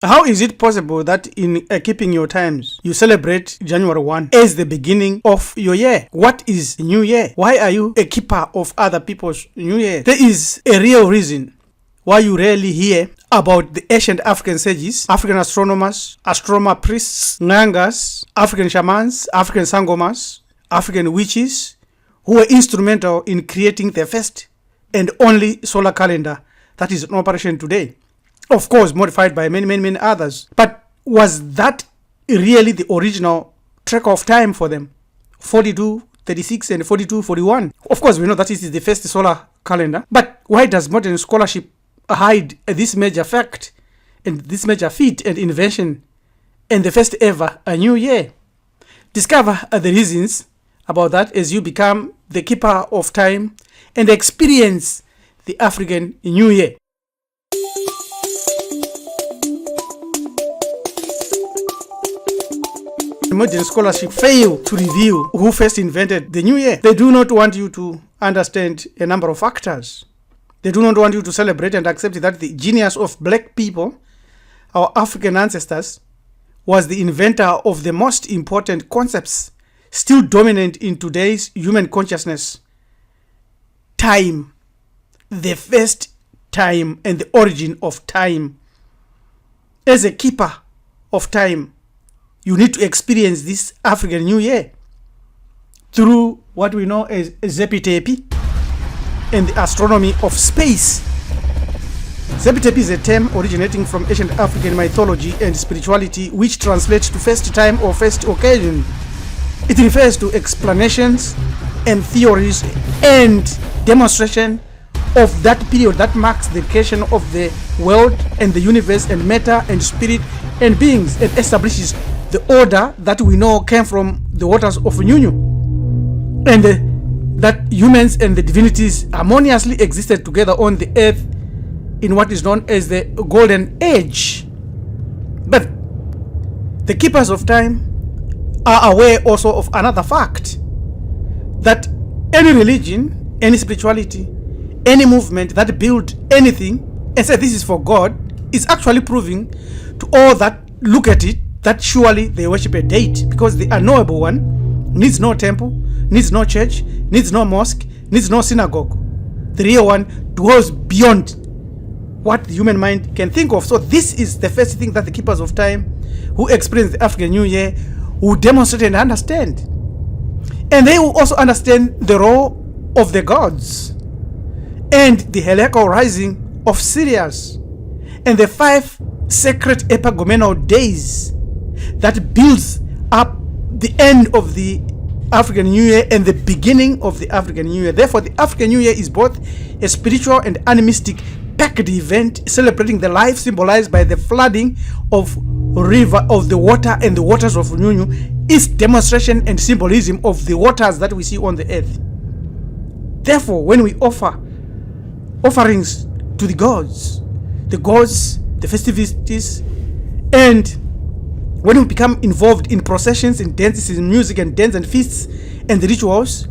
How is it possible that in keeping your times, you celebrate January 1 as the beginning of your year? What is New Year? Why are you a keeper of other people's New Year? There is a real reason why you rarely hear about the ancient African sages, African astronomers, astronomer priests, Nángas, African shamans, African Sangomas, African witches, who were instrumental in creating the first and only solar calendar that is in operation today. Of course, modified by many others. But was that really the original track of time for them? 4236 and 4241. Of course, we know that it is the first solar calendar. But why does modern scholarship hide this major fact and this major feat and invention and the first ever a new year? Discover the reasons about that as you become the keeper of time and experience the African New Year. Modern scholarship fail to reveal who first invented the new year. They do not want you to understand a number of factors. They do not want you to celebrate and accept that the genius of black people, our African ancestors, was the inventor of the most important concepts still dominant in today's human consciousness. Time, the first time and the origin of time. As a keeper of time, you need to experience this African New Year through what we know as ZEPITEPI and the astronomy of space. ZEPITEPI is a term originating from ancient African mythology and spirituality, which translates to first time or first occasion. It refers to explanations and theories and demonstration of that period that marks the creation of the world and the universe and matter and spirit and beings, and establishes the order that we know came from the waters of Nyunyu, and that humans and the divinities harmoniously existed together on the earth in what is known as the Golden Age. But the keepers of time are aware also of another fact, that any religion, any spirituality, any movement that built anything and said this is for God is actually proving to all that look at it that surely they worship a deity, because the unknowable one needs no temple, needs no church, needs no mosque, needs no synagogue. The real one dwells beyond what the human mind can think of. So this is the first thing that the keepers of time who experience the African New Year will demonstrate and understand. And they will also understand the role of the gods and the heliacal rising of Sirius and the 5 sacred epagomenal days that builds up the end of the African New Year and the beginning of the African New Year. Therefore, the African New Year is both a spiritual and animistic packed event celebrating the life symbolized by the flooding of river of the water and the waters of Nyunyu, is demonstration and symbolism of the waters that we see on the earth. Therefore, when we offer offerings to the gods, the festivities, and when we become involved in processions and dances and music and dance and feasts and the rituals,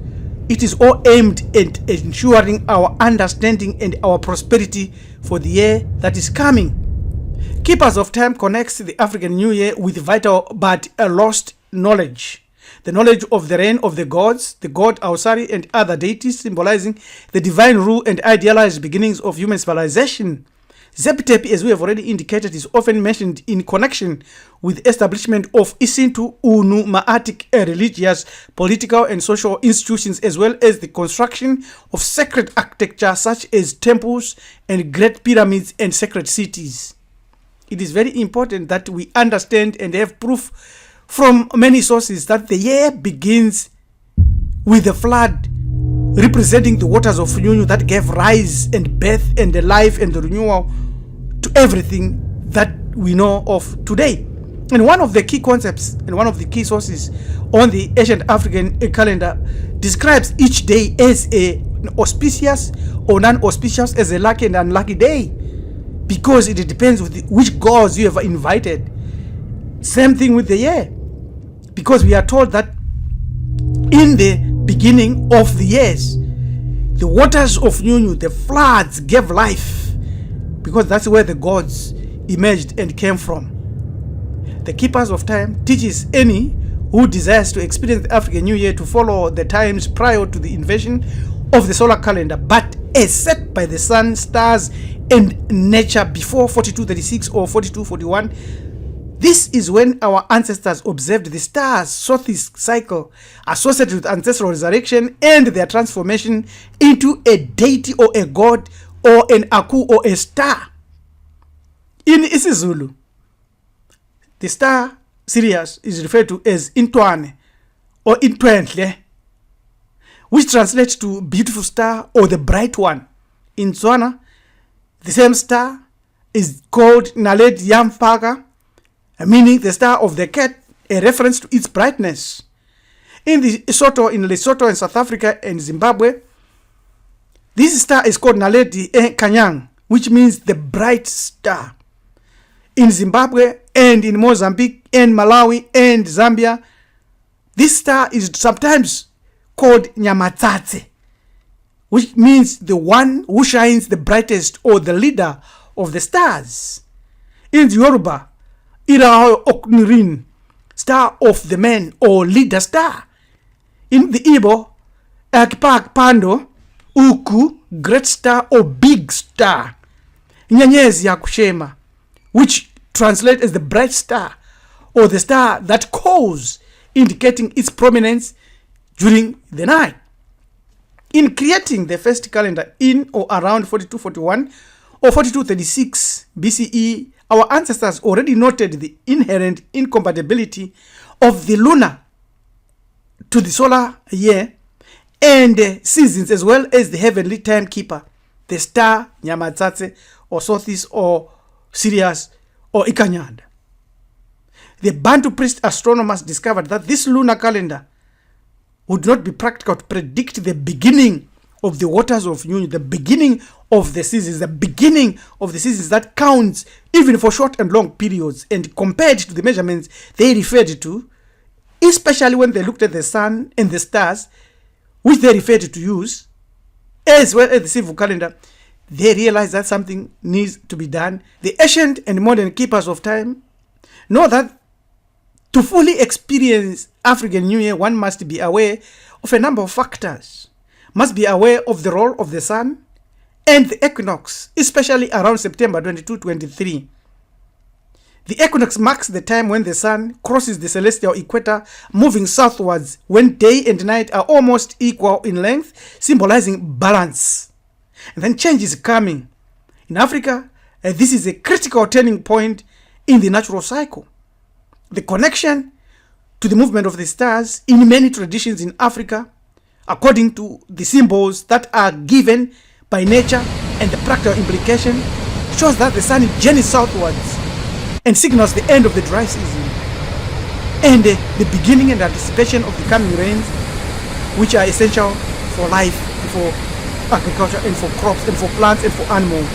it is all aimed at ensuring our understanding and our prosperity for the year that is coming. Keepers of Time connects the African New Year with vital but lost knowledge. The knowledge of the reign of the gods, the god Ausari and other deities, symbolizing the divine rule and idealized beginnings of human civilization. Zep Tepi, as we have already indicated, is often mentioned in connection with establishment of Isintu Unu Maatic religious, political and social institutions, as well as the construction of sacred architecture such as temples and great pyramids and sacred cities. It is very important that we understand and have proof from many sources that the year begins with the flood, representing the waters of Nyunyu that gave rise and birth and the life and the renewal to everything that we know of today. And one of the key concepts and one of the key sources on the ancient African calendar describes each day as an auspicious or non-auspicious, as a lucky and unlucky day, because it depends with which gods you have invited. Same thing with the year, because we are told that in the beginning of the years, the waters of Nyunyu, the floods, gave life, because that's where the gods emerged and came from. The Keepers of Time teaches any who desires to experience the African New Year to follow the times prior to the invention of the solar calendar, but as set by the sun, stars, and nature before 4236 or 4241. This is when our ancestors observed the stars' Sothic cycle associated with ancestral resurrection and their transformation into a deity or a god or an aku or a star. In isiZulu, the star Sirius is referred to as Intwane or Intwentle, which translates to beautiful star or the bright one. In Tswana, the same star is called Naled Yampaga, meaning the star of the cat, a reference to its brightness. In Lesotho and South Africa and Zimbabwe, this star is called Naledi Kanyang, which means the bright star. In Zimbabwe and in Mozambique and Malawi and Zambia, this star is sometimes called Nyamatsatse, which means the one who shines the brightest or the leader of the stars. In the Yoruba, Ira Oknirin, star of the man or leader star. In the Igbo, Akpak Pando, Uku, great star or big star. Nyanyezi Yakushema, which translates as the bright star or the star that calls, indicating its prominence during the night. In creating the first calendar in or around 4241 or 4236 BCE, our ancestors already noted the inherent incompatibility of the lunar to the solar year and seasons, as well as the heavenly timekeeper, the star Nyamatsatse or Sothis or Sirius or Ikanyanda. The Bantu priest astronomers discovered that this lunar calendar would not be practical to predict the beginning of the waters of Nyunyu, the beginning of the seasons, that counts even for short and long periods, and compared to the measurements they referred to, especially when they looked at the sun and the stars, which they referred to use, as well as the civil calendar, they realized that something needs to be done. The ancient and modern keepers of time know that to fully experience African New Year, one must be aware of a number of factors. Must be aware of the role of the sun and the equinox, especially around September 22-23. The equinox marks the time when the sun crosses the celestial equator, moving southwards when day and night are almost equal in length, symbolizing balance. And then change is coming. In Africa, this is a critical turning point in the natural cycle. The connection to the movement of the stars in many traditions in Africa, according to the symbols that are given by nature and the practical implication, shows that the sun journeys southwards and signals the end of the dry season and the beginning and anticipation of the coming rains, which are essential for life, for agriculture, and for crops, and for plants, and for animals.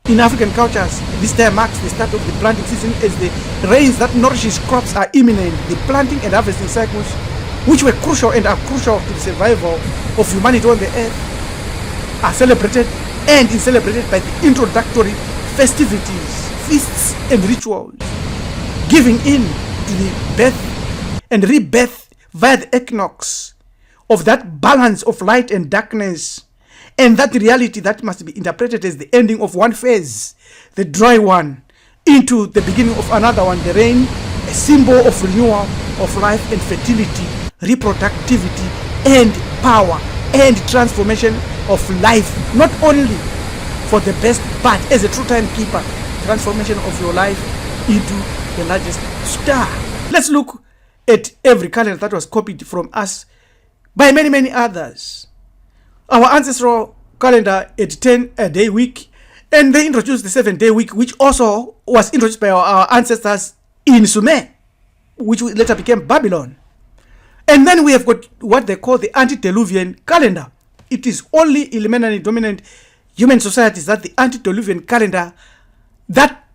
In African cultures, this time marks the start of the planting season, as the rains that nourishes crops are imminent. The planting and harvesting cycles, which were crucial and are crucial to the survival of humanity on the earth, are celebrated and is celebrated by the introductory festivities, feasts, and rituals, giving in to the birth and rebirth via the equinox of that balance of light and darkness, and that reality that must be interpreted as the ending of one phase, the dry one, into the beginning of another one, the rain, a symbol of renewal of life and fertility, reproductivity and power and transformation of life, not only for the best, but as a true timekeeper, transformation of your life into the largest star. Let's look at every calendar that was copied from us by many others. Our ancestral calendar at 10-day week, and they introduced the 7-day week, which also was introduced by our ancestors in Sumer, which later became Babylon. And then we have got what they call the antediluvian calendar. It is only elementary dominant human societies that the antediluvian calendar that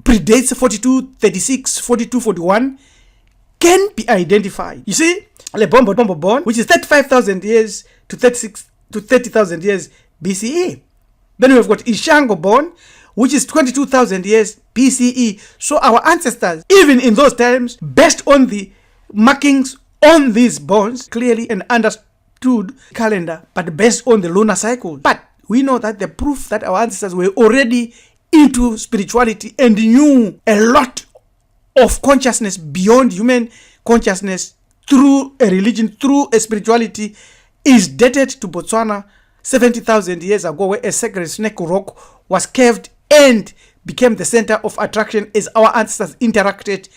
predates 4236, 4241 can be identified. You see, Le Bombo born, which is 35,000 years to 30,000 years BCE. Then we've got Ishango born, which is 22,000 years BCE. So our ancestors, even in those times, based on the markings on these bones, clearly and understood calendar, but based on the lunar cycle. But we know that the proof that our ancestors were already into spirituality and knew a lot of consciousness beyond human consciousness through a religion, through a spirituality, is dated to Botswana 70,000 years ago, where a sacred snake rock was carved and became the center of attraction as our ancestors interacted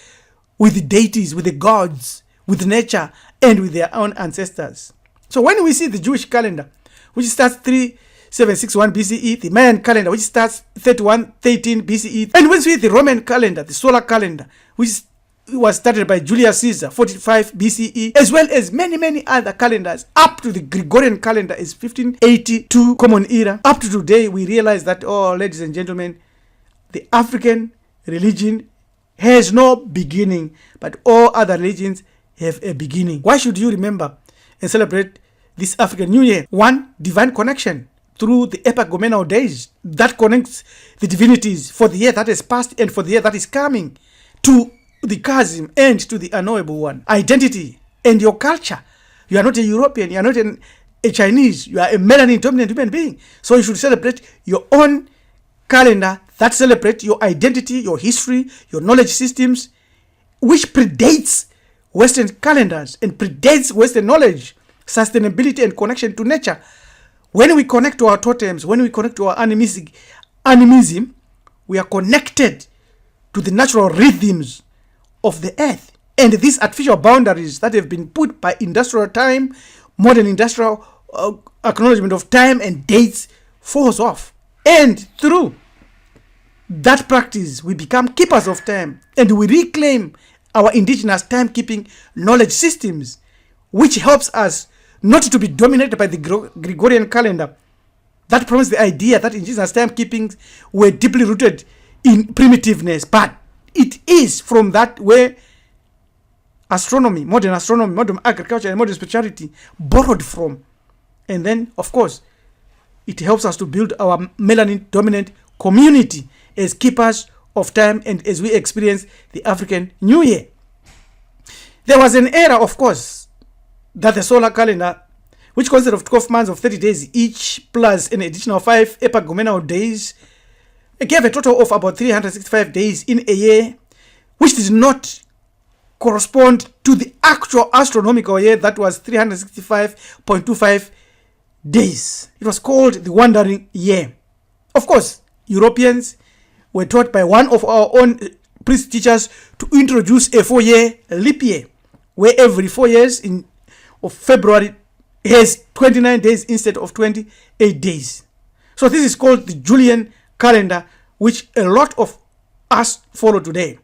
with the deities, with the gods, with nature, and with their own ancestors. So when we see the Jewish calendar, which starts 3761 BCE, the Mayan calendar, which starts 3113 BCE, and when we see the Roman calendar, the solar calendar, which was started by Julius Caesar, 45 BCE, as well as many other calendars, up to the Gregorian calendar is 1582 Common Era. Up to today, we realize that, oh, ladies and gentlemen, the African religion has no beginning, but all other religions have a beginning. Why should you remember and celebrate this African New Year? One, divine connection through the epagomenal days that connects the divinities for the year that has passed and for the year that is coming to the chasm and to the unknowable one. Identity and your culture. You are not a European, you are not a Chinese, you are a melanin dominant human being. So you should celebrate your own calendar that celebrates your identity, your history, your knowledge systems, which predates Western calendars and predates Western knowledge, sustainability and connection to nature. When we connect to our totems, when we connect to our animism, we are connected to the natural rhythms of the earth. And these artificial boundaries that have been put by industrial time, modern industrial acknowledgement of time and dates falls off. And through that practice, we become keepers of time and we reclaim our indigenous timekeeping knowledge systems, which helps us not to be dominated by the Gregorian calendar that promotes the idea that indigenous timekeeping were deeply rooted in primitiveness. But it is from that where astronomy, modern agriculture, and modern spirituality borrowed from. And then, of course, it helps us to build our melanin-dominant community as keepers of time and as we experience the African New Year. There was an era, of course, that the solar calendar, which consisted of 12 months of 30 days each, plus an additional 5 epagomenal days, gave a total of about 365 days in a year, which did not correspond to the actual astronomical year that was 365.25 days. It was called the wandering year. Of course, Europeans were taught by one of our own priest teachers to introduce a 4-year leap year, where every 4 years of February has 29 days instead of 28 days. So this is called the Julian calendar, which a lot of us follow today.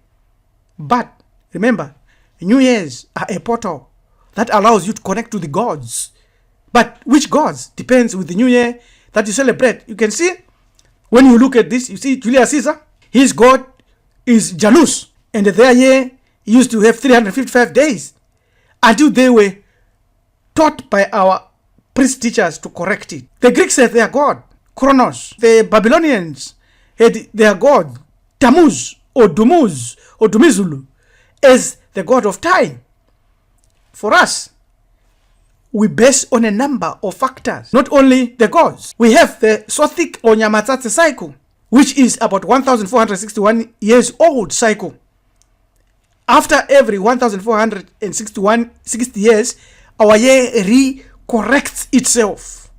But remember, New Year's are a portal that allows you to connect to the gods. But which gods depends with the New Year that you celebrate. You can see, when you look at this, you see Julius Caesar, his god is Janus, and their year used to have 355 days until they were taught by our priest teachers to correct it. The Greeks had their god, Kronos. The Babylonians had their god, Tammuz or Dumuz or Dumizulu, as the god of time. For us, we base on a number of factors, not only the gods. We have the Sothic or Nyamatsatse cycle, which is about 1,461 years old cycle. After every 1,460 years, our year re-corrects itself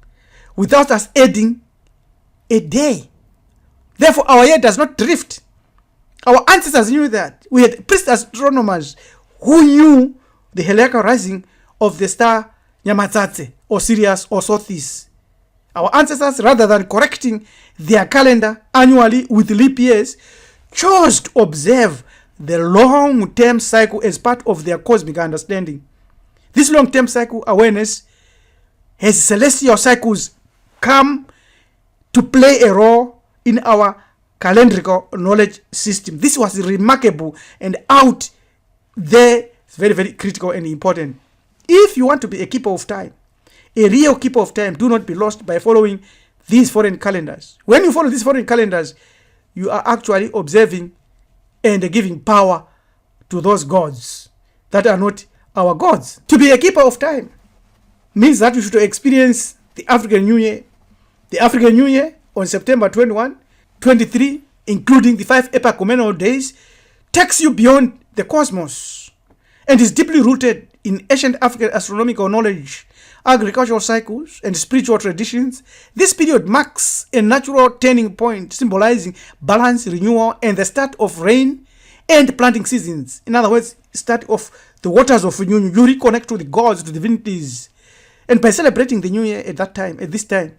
without us adding a day. Therefore, our year does not drift. Our ancestors knew that. We had priest astronomers who knew the heliacal rising of the star Nyamatsatse or Sirius or Sothis. Our ancestors, rather than correcting their calendar annually with leap years, chose to observe the long-term cycle as part of their cosmic understanding. This long-term cycle awareness has celestial cycles come to play a role in our calendrical knowledge system. This was remarkable and out there. It's very, very critical and important. If you want to be a keeper of time, a real keeper of time, do not be lost by following these foreign calendars. When you follow these foreign calendars, you are actually observing and giving power to those gods that are not our gods. To be a keeper of time means that you should experience the African New Year. The African New Year on September 21, 23, including the 5 epicomenal days, takes you beyond the cosmos and is deeply rooted in ancient African astronomical knowledge, agricultural cycles, and spiritual traditions. This period marks a natural turning point, symbolizing balance, renewal, and the start of rain and planting seasons. In other words, start of the waters of renewal. You reconnect to the gods, to divinities. And by celebrating the new year at this time,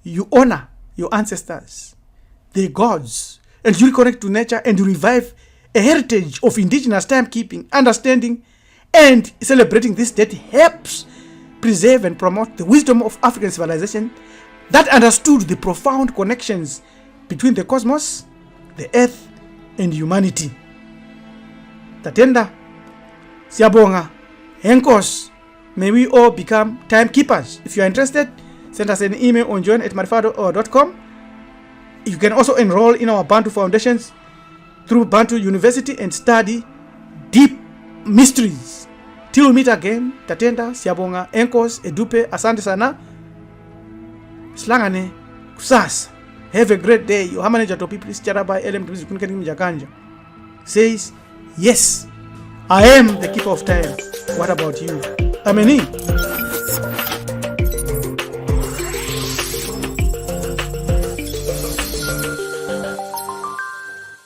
you honor your ancestors, the gods, and you reconnect to nature and you revive a heritage of indigenous timekeeping. Understanding and celebrating this date helps preserve and promote the wisdom of African civilization that understood the profound connections between the cosmos, the earth, and humanity. Tatenda, Siabonga, Enkos, may we all become timekeepers. If you are interested, send us an email on join@marifado.com. You can also enroll in our Bantu Foundations through Bantu University and study deep mysteries. Till we meet again, Tatenda, Siabonga, Enkos, Edupe, Asante Sana, Slangane, Kusas. Have a great day. Your manager to people Charabai LM Jakanja says, yes, I am the keeper of time. What about you? Ameni.